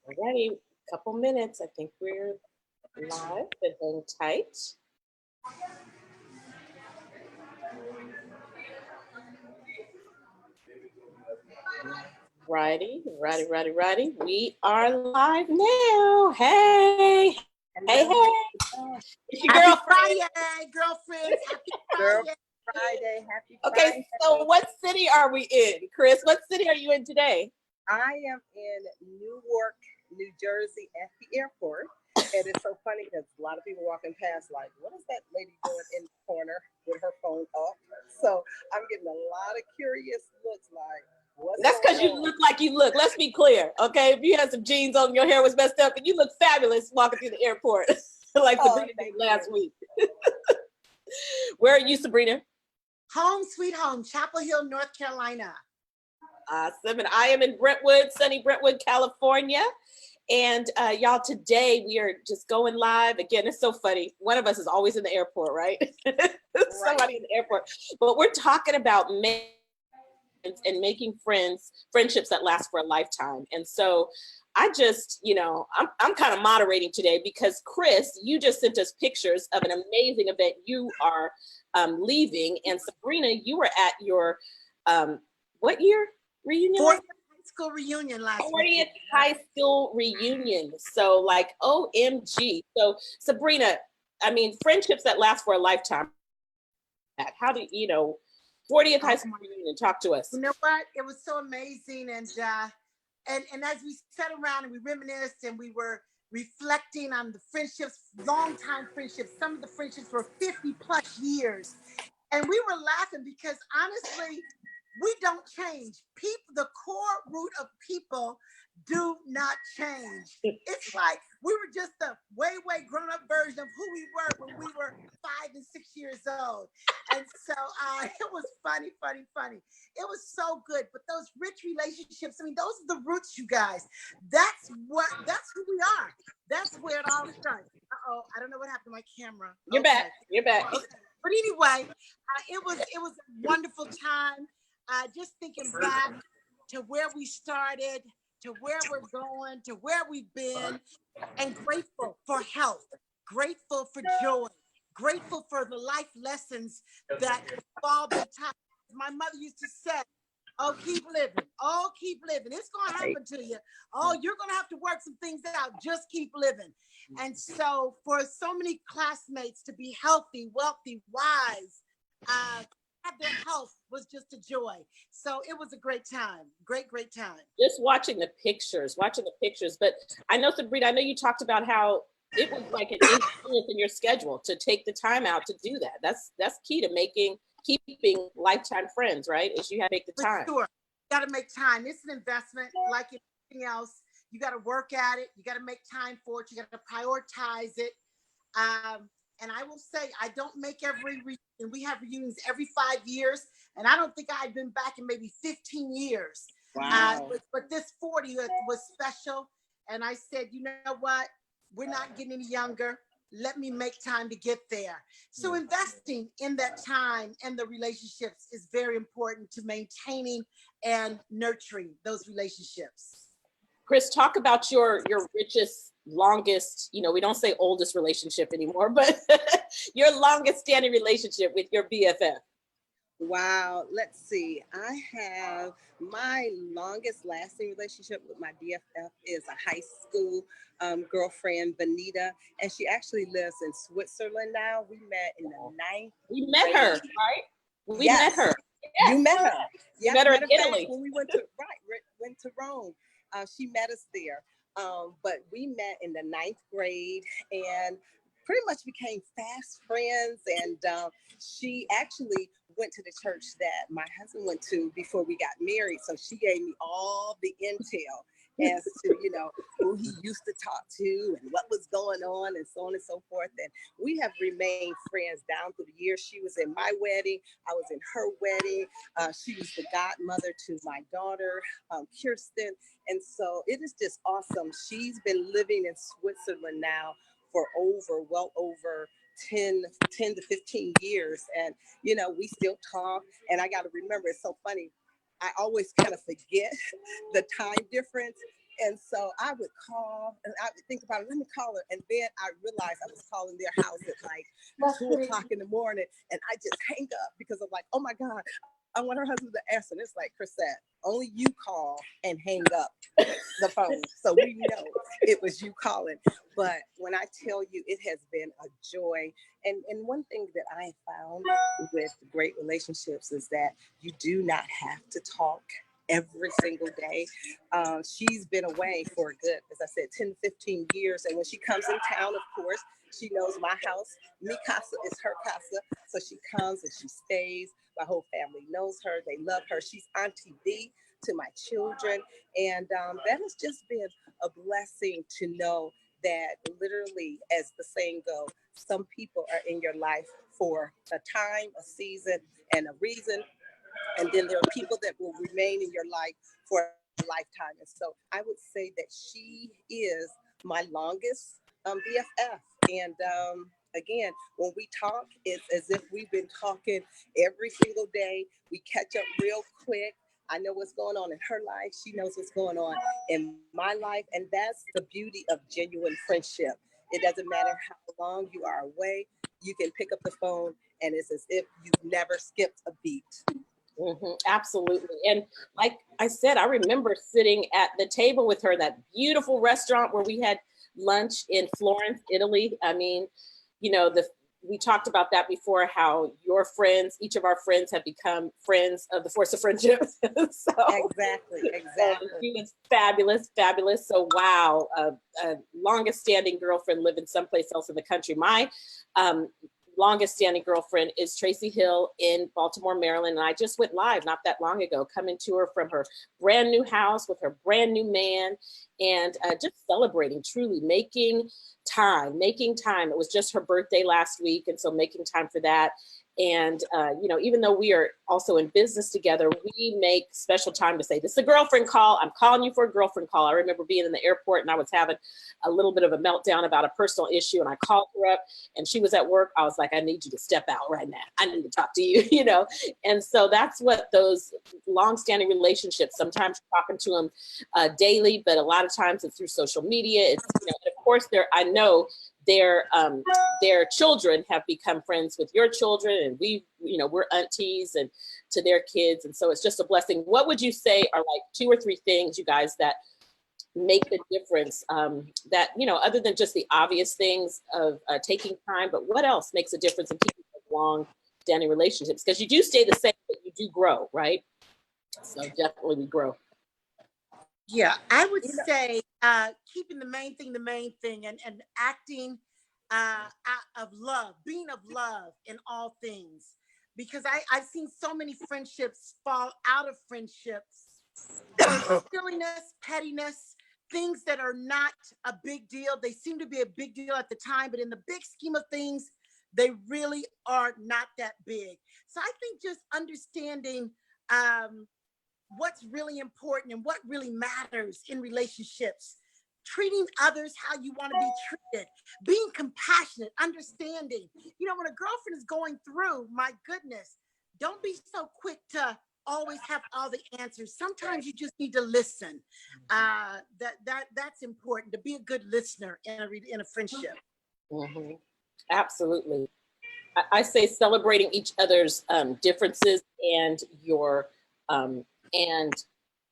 Alrighty, couple minutes. I think we're live, but hang tight. Righty. We are live now. Hey, hey. It's your Happy girlfriend. Friday, girlfriends. Happy Girl Friday. Friday, happy Okay, Friday. so what city are we in, Chris? What city are you in today? I am in Newark, New Jersey at the airport. And it's so funny because a lot of people walking past like, what is that lady doing in the corner with her phone up? So I'm getting a lot of curious looks like, what's That's because you going on? look like you look. Let's be clear, okay? If you had some jeans on, your hair was messed up, and you look fabulous walking through the airport, like Sabrina did last week. Where are you, Sabrina? Home sweet home, Chapel Hill, North Carolina. Awesome. And I am in Brentwood, sunny Brentwood, California. And y'all, today we are just going live. Again, it's so funny. One of us is always in the airport, right? Somebody in the airport. But we're talking about making friendships that last for a lifetime. And so I just, I'm kind of moderating today because Chris, you just sent us pictures of an amazing event you are leaving. And Sabrina, you were at your, what year reunion? 40th high school reunion last 40th week. high school reunion. So like, OMG. So Sabrina, I mean, friendships that last for a lifetime. How do 40th high school reunion? Talk to us. You know what? It was so amazing. And as we sat around and we reminisced and we were reflecting on the friendships, longtime friendships, some of the friendships were 50 plus years. And we were laughing because honestly, we don't change. People, the core root of people do not change. It's like we were just a way grown-up version of who we were when we were 5 and 6 years old. And so it was funny. It was so good. But those rich relationships, I mean, those are the roots, you guys. That's who we are. That's where it all starts. Uh-oh, I don't know what happened to my camera. You're back. Okay. But anyway, it was a wonderful time. Just thinking back to where we started, to where we're going, to where we've been, and grateful for health, grateful for joy, grateful for the life lessons that all the time. My mother used to say, oh, keep living. Oh, keep living. It's going to happen to you. Oh, you're going to have to work some things out. Just keep living. And so for so many classmates to be healthy, wealthy, wise, have their health was just a joy. So it was a great time. Great time. Just watching the pictures. But I know, Sabrina, I know you talked about how it was like an inconvenience in your schedule to take the time out to do that. That's key to keeping lifetime friends, right? Is you have to make the time. For sure. You got to make time. It's an investment like anything else. You got to work at it. You got to make time for it. You got to prioritize it. And I will say, I don't make every reunion. We have reunions every 5 years. And I don't think I've been back in maybe 15 years. Wow. But this 40 was special. And I said, you know what? We're not getting any younger. Let me make time to get there. So investing in that time and the relationships is very important to maintaining and nurturing those relationships. Chris, talk about your richest, longest, we don't say oldest relationship anymore, but your longest standing relationship with your BFF. Wow, let's see. I have my longest lasting relationship with my BFF is a high school girlfriend, Vanita, and she actually lives in Switzerland now. We met in the 9th. We met her, right? We met her. Yes. You met her. You met her in Italy. When we went to Rome. She met us there. But we met in the 9th grade and pretty much became fast friends. And she actually went to the church that my husband went to before we got married. So she gave me all the intel as to, who he used to talk to and what was going on and so on and so forth. And we have remained friends down through the years. She was in my wedding. I was in her wedding. She was the godmother to my daughter, Kirsten. And so it is just awesome. She's been living in Switzerland now for well over 10 to 15 years. And, we still talk. And I got to remember, it's so funny. I always kind of forget the time difference. And so I would call and I would think about it, let me call her. And then I realized I was calling their house at like 2 o'clock in the morning. And I just hang up because I'm like, oh my God, I want her husband to answer. And it's like, Chrisette, only you call and hang up the phone. So we know it was you calling. But when I tell you, it has been a joy. And one thing that I found with great relationships is that you do not have to talk every single day. She's been away for a good, as I said, 10, 15 years. And when she comes in town, of course, she knows my house. Mi casa is her casa. So she comes and she stays. My whole family knows her. They love her. She's Auntie B to my children. And that has just been a blessing to know that literally, as the saying goes, some people are in your life for a time, a season, and a reason. And then there are people that will remain in your life for a lifetime. And so I would say that she is my longest BFF. And again, when we talk, it's as if we've been talking every single day. We catch up real quick. I know what's going on in her life. She knows what's going on in my life. And that's the beauty of genuine friendship. It doesn't matter how long you are away. You can pick up the phone and it's as if you've never skipped a beat. Absolutely. And like I said, I remember sitting at the table with her in that beautiful restaurant where we had lunch in Florence, Italy. I mean, you know, we talked about that before, how your friends, each of our friends have become friends of the Force of Friendship. So, Exactly. she was fabulous, fabulous. So wow, longest standing girlfriend living someplace else in the country. My longest standing girlfriend is Tracy Hill in Baltimore, Maryland. And I just went live not that long ago, coming to her from her brand new house with her brand new man, and just celebrating, truly making time. It was just her birthday last week. And so making time for that. And, you know, even though we are also in business together, we make special time to say, this is a girlfriend call. I'm calling you for a girlfriend call. I remember being in the airport and I was having a little bit of a meltdown about a personal issue. And I called her up and she was at work. I was like, I need you to step out right now. I need to talk to you, you know? And so that's what those longstanding relationships, sometimes you're talking to them daily, but a lot of times it's through social media. It's, you know, and of course I know their children have become friends with your children, and we're aunties and to their kids, and so it's just a blessing. What would you say are like 2 or 3 things, you guys, that make the difference, that, you know, other than just the obvious things of taking time, but what else makes a difference in keeping long standing relationships? Because you do stay the same, but you do grow, right? So definitely we grow. Yeah, I would say keeping the main thing, and acting out of love, being of love in all things. Because I've seen so many friendships fall out of friendships for silliness, pettiness, things that are not a big deal. They seem to be a big deal at the time, but in the big scheme of things, they really are not that big. So I think just understanding what's really important and what really matters in relationships, treating others how you want to be treated, being compassionate, understanding. You know, when a girlfriend is going through, my goodness, don't be so quick to always have all the answers. Sometimes you just need to listen. That's important, to be a good listener in a friendship. Mm-hmm. Absolutely. I say celebrating each other's differences and your and,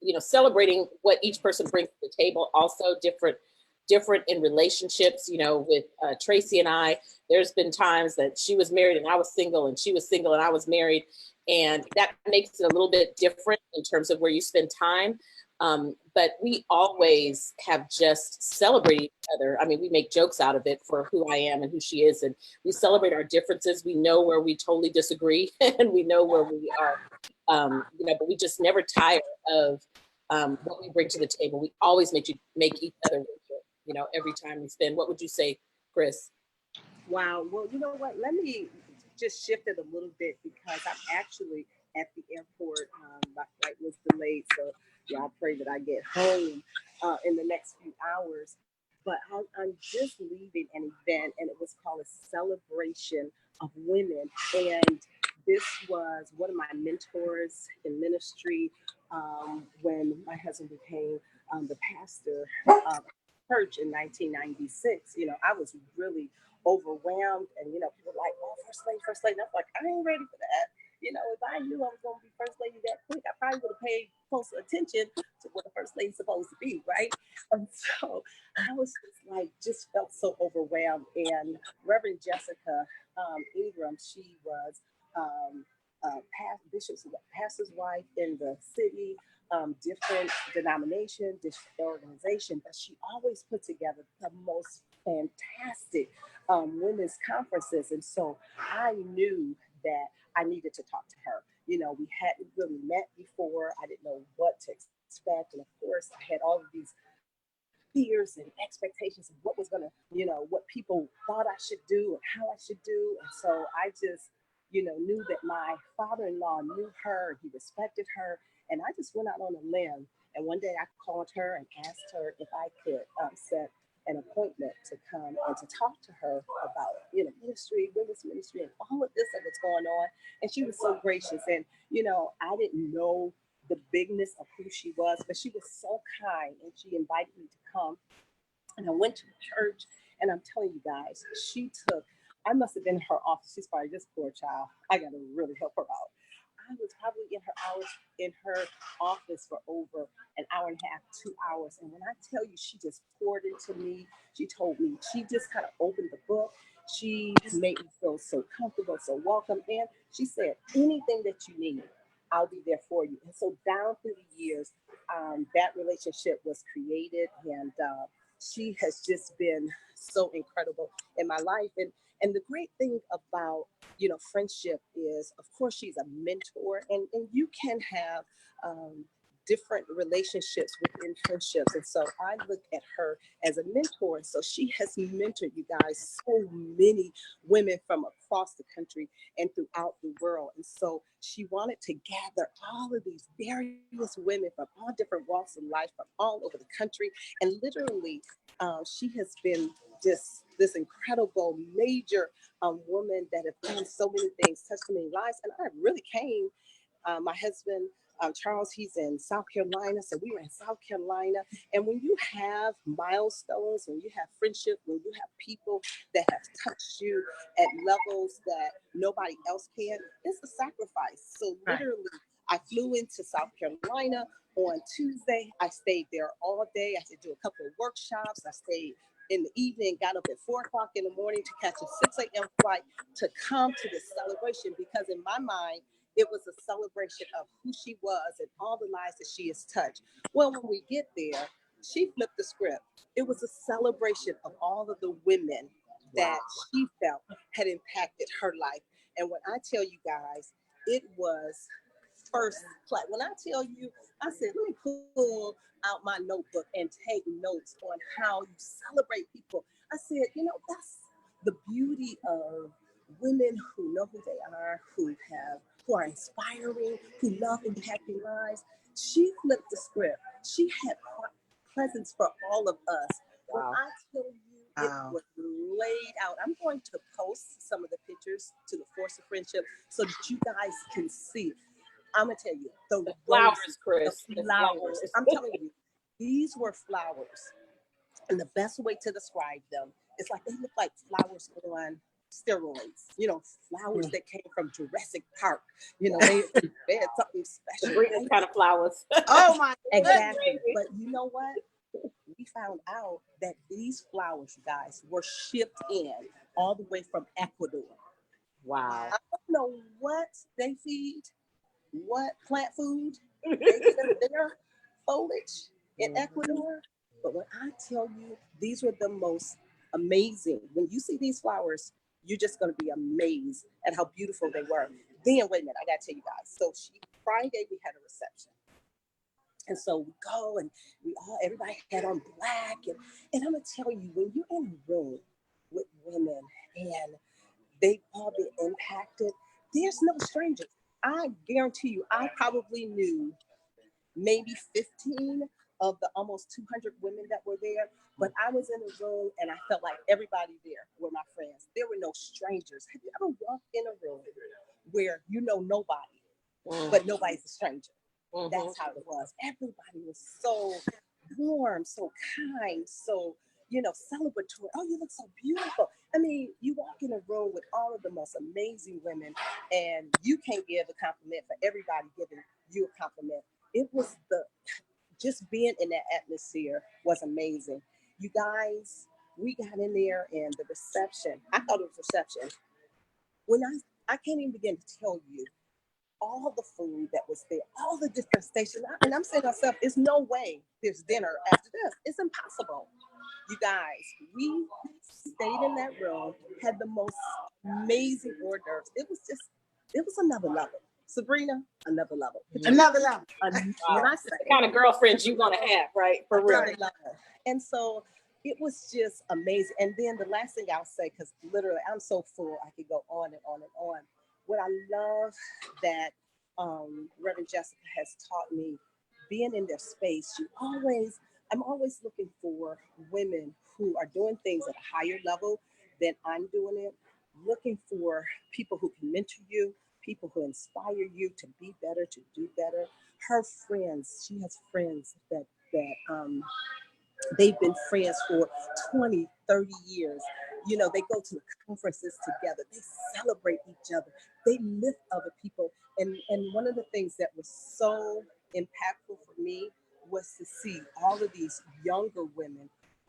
you know, celebrating what each person brings to the table. Also different in relationships. You know, with Tracy and I, there's been times that she was married and I was single, and she was single and I was married, and that makes it a little bit different in terms of where you spend time. But we always have just celebrated each other. I mean, we make jokes out of it for who I am and who she is, and we celebrate our differences. We know where we totally disagree, and we know where we are, you know, but we just never tire of what we bring to the table. We always make each other richer, you know, every time we spend. What would you say, Chris? Wow. Well, you know what? Let me just shift it a little bit, because I'm actually at the airport. My flight was delayed, so yeah, I pray that I get home in the next few hours. But I'm just leaving an event, and it was called a celebration of women. And this was one of my mentors in ministry, when my husband became the pastor of church in 1996. I was really overwhelmed, and people were like, "Oh, first lady." And I'm like, "I ain't ready for that." If I knew I was going to be first lady that quick, I probably would have paid closer attention to what a first lady's supposed to be, right? And so I was just felt so overwhelmed. And Reverend Jessica Ingram, she was pastor's wife in the city, different denomination, different organization, but she always put together the most fantastic women's conferences. And so I knew that I needed to talk to her. We hadn't really met before. I didn't know what to expect. And of course, I had all of these fears and expectations of what was going to, what people thought I should do and how I should do. And so I just, knew that my father-in-law knew her, he respected her. And I just went out on a limb. And one day I called her and asked her if I could set an appointment to come and to talk to her about, ministry, women's ministry, and all of this that was going on. And she was so gracious. And, I didn't know the bigness of who she was, but she was so kind, and she invited me to come. And I went to church, and I'm telling you guys, I must have been in her office. She's probably, this poor child, I got to really help her out. I was probably in her office for over an hour and a half, 2 hours. And when I tell you, she just poured into me. She told me, she just kind of opened the book. She made me feel so comfortable, so welcome. And she said, anything that you need, I'll be there for you. And so down through the years, that relationship was created, and she has just been so incredible in my life. And the great thing about, friendship is, of course, she's a mentor, and you can have different relationships within friendships. And so I look at her as a mentor. And so she has mentored, you guys, so many women from across the country and throughout the world. And so she wanted to gather all of these various women from all different walks of life, from all over the country. And literally, she has been just this incredible major woman that have done so many things, touched so many lives. And I really came, my husband, Charles, he's in South Carolina. So we were in South Carolina. And when you have milestones, when you have friendship, when you have people that have touched you at levels that nobody else can, it's a sacrifice. So literally, I flew into South Carolina on Tuesday. I stayed there all day. I had to do a couple of workshops. I stayed in the evening, got up at 4:00 in the morning to catch a 6 a.m. flight to come to this celebration, because in my mind, it was a celebration of who she was and all the lives that she has touched. Well, when we get there, she flipped the script. It was a celebration of all of the women that she felt had impacted her life. And when I tell you guys, it was first class. When I tell you, I said, let me pull out my notebook and take notes on how you celebrate people. I said, that's the beauty of women who know who they are, who are inspiring, who love impacting lives. She flipped the script. She had presents for all of us. When I tell you, it was laid out. I'm going to post some of the pictures to the Force of Friendship so that you guys can see. I'm gonna tell you, the Flowers, roses, Chris. the flowers. I'm telling you, these were flowers, and the best way to describe them is like they look like flowers on steroids. Flowers that came from Jurassic Park. They had something special. Bring kind of flowers. Oh my Exactly. But you know what? We found out that these flowers, guys, were shipped in all the way from Ecuador. Wow. I don't know what they feed, what plant food they get in their foliage in Ecuador. But when I tell you, these were the most amazing. When you see these flowers, you're just going to be amazed at how beautiful they were. Then, wait a minute, I got to tell you guys. So Friday, we had a reception. And so we go, and everybody had on black. And I'm going to tell you, when you're in a room with women and they've all been impacted, there's no strangers. I guarantee you, I probably knew maybe 15 of the almost 200 women that were there, but I was in a room and I felt like everybody there were my friends. There were no strangers. Have you ever walked in a room where you know nobody, but nobody's a stranger? Mhm. That's how it was. Everybody was so warm, so kind, so, celebratory. Oh, you look so beautiful. I mean, you walk in a room with all of the most amazing women, and you can't give a compliment for everybody giving you a compliment. It was just being in that atmosphere was amazing. You guys, we got in there and the reception, I thought it was reception. When I can't even begin to tell you all the food that was there, all the different stations. And I'm saying to myself, there's no way there's dinner after this. It's impossible. You guys, we stayed in that room, had the most amazing hors d'oeuvres. It was another level. Sabrina, another level. Another level. When I say The kind of girlfriends you want to have, right? For real. another level. And so it was just amazing. And then the last thing I'll say, because literally I'm so full, I could go on and on and on. What I love that Reverend Jessica has taught me, being in their space, I'm always looking for women who are doing things at a higher level than I'm doing it, looking for people who can mentor you, people who inspire you to be better, to do better. Her friends, she has friends that they've been friends for 20, 30 years. They go to conferences together. They celebrate each other. They lift other people. And one of the things that was so impactful for me was to see all of these younger women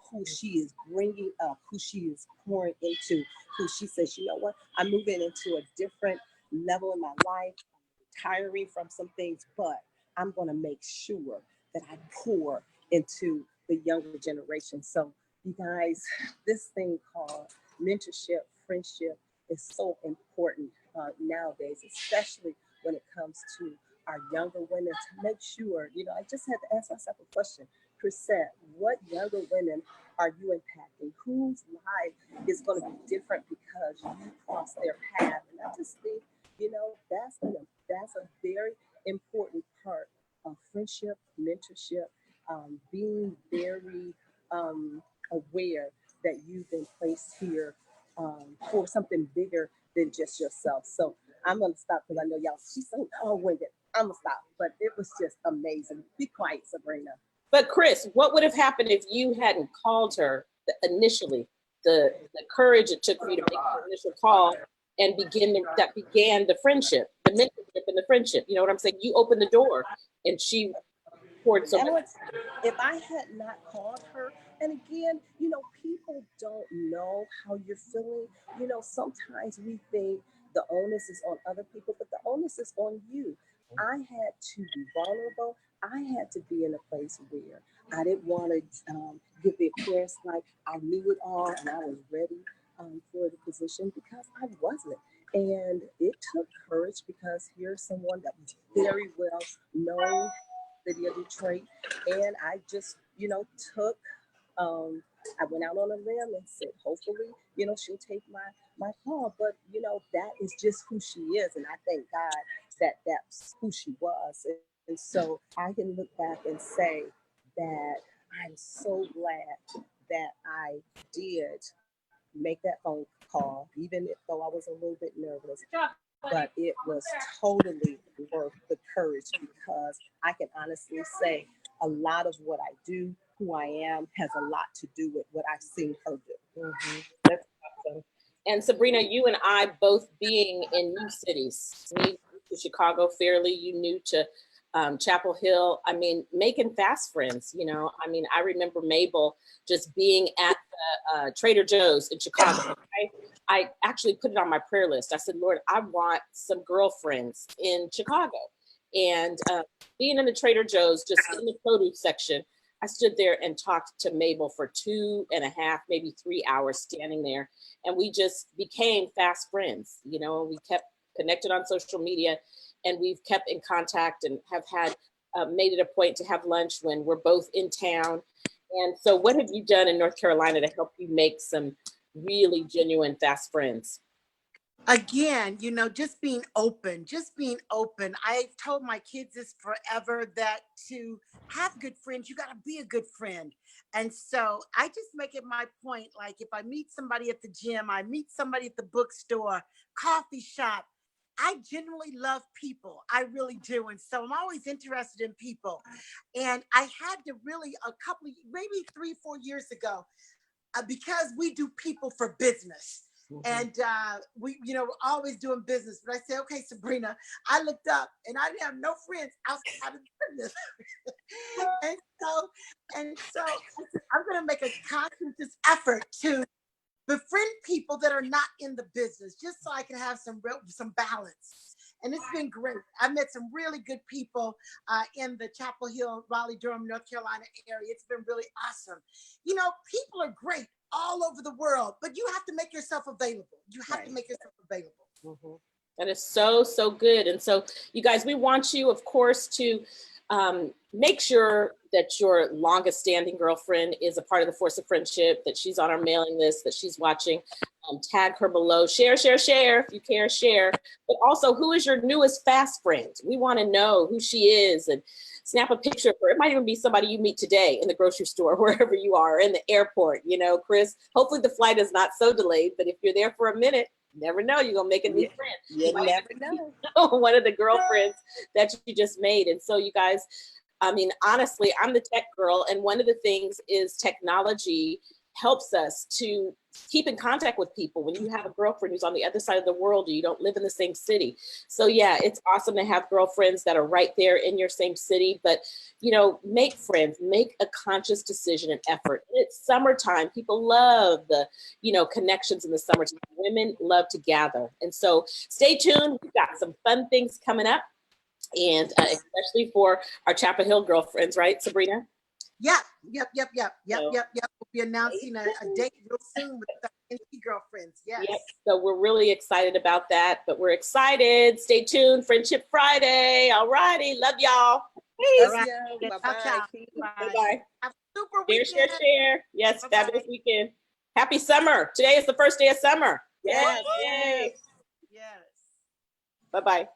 who she is bringing up, who she is pouring into, who she says, you know what, I'm moving into a different level in my life, retiring from some things, but I'm going to make sure that I pour into the younger generation. So, you guys, this thing called mentorship, friendship is so important nowadays, especially when it comes to our younger women, to make sure, I just had to ask myself a question. Chrisette, what younger women are you impacting? Whose life is going to be different because you crossed their path? And I just think, that's a very important part of friendship, mentorship, being very aware that you've been placed here for something bigger than just yourself. So I'm gonna stop because I know y'all. She's so long-winded. I'm gonna stop, but it was just amazing. Be quiet, Sabrina. But Chris, what would have happened if you hadn't called her initially? The courage it took for you to make the initial call and that began the friendship, the mentorship and the friendship. You know what I'm saying? You opened the door and she poured so much. If I had not called her, and again, people don't know how you're feeling. Sometimes we think the onus is on other people, but the onus is on you. I had to be vulnerable. I had to be in a place where I didn't want to give the appearance like I knew it all and I was ready for the position, because I wasn't. And it took courage, because here's someone that was very well known, city of Detroit, and I just, took. I went out on a limb and said, hopefully, she'll take my call. But that is just who she is, and I thank God that that's who she was. And so I can look back and say that I'm so glad that I did make that phone call, even though I was a little bit nervous. But it was totally worth the courage, because I can honestly say a lot of what I do, who I am, has a lot to do with what I've seen her do. Mm-hmm. That's awesome. And Sabrina, you and I both being in new cities, me to Chicago fairly, you new to Chapel Hill. I mean, making fast friends, I remember Mabel just being at the Trader Joe's in Chicago. I actually put it on my prayer list. I said, Lord, I want some girlfriends in Chicago. And being in the Trader Joe's, just in the produce section, I stood there and talked to Mabel for 2.5, maybe 3 hours standing there. And we just became fast friends, and we kept connected on social media, and we've kept in contact and have had made it a point to have lunch when we're both in town. And so what have you done in North Carolina to help you make some really genuine fast friends? Again, just being open, I've told my kids this forever, that to have good friends, you got to be a good friend. And so I just make it my point. Like if I meet somebody at the gym, I meet somebody at the bookstore, coffee shop, I genuinely love people. I really do. And so I'm always interested in people. And I had to really, a couple, maybe 3, 4 years ago, because we do people for business. And we, always doing business. But I said, okay, Sabrina, I looked up and I didn't have no friends outside of business. and so I said, I'm going to make a conscious effort to befriend people that are not in the business, just so I can have some balance. And it's been great. I've met some really good people in the Chapel Hill, Raleigh, Durham, North Carolina area. It's been really awesome. People are great all over the world, but you have to make yourself available. You have to make yourself available. Mm-hmm. That is so, so good. And so you guys, we want you, of course, to make sure that your longest standing girlfriend is a part of the Force of Friendship, that she's on our mailing list, that she's watching. Tag her below. Share if you care, share. But also, who is your newest fast friend? We want to know who she is, and snap a picture of her. It might even be somebody you meet today in the grocery store, wherever you are, in the airport. Chris, hopefully the flight is not so delayed, but if you're there for a minute, never know, you're going to make a new friend. You never know. One of the girlfriends that you just made. And so you guys, I mean, honestly, I'm the tech girl. And one of the things is technology helps us to keep in contact with people when you have a girlfriend who's on the other side of the world and you don't live in the same city. So yeah, it's awesome to have girlfriends that are right there in your same city, but make friends, make a conscious decision and effort. It's summertime. People love the, connections in the summertime. Women love to gather. And so stay tuned. We've got some fun things coming up, and especially for our Chapel Hill girlfriends, right, Sabrina? Yep. We'll be announcing a date real soon with the NC girlfriends. Yes. Yep. So we're really excited about that, but we're excited. Stay tuned. Friendship Friday. All righty. Love y'all. Peace. All right. Bye-bye. Bye-bye. Have a super weekend. Share. Yes, Bye-bye. fabulous weekend. Happy summer. Today is the first day of summer. Yes. Yay. Yes. Bye-bye.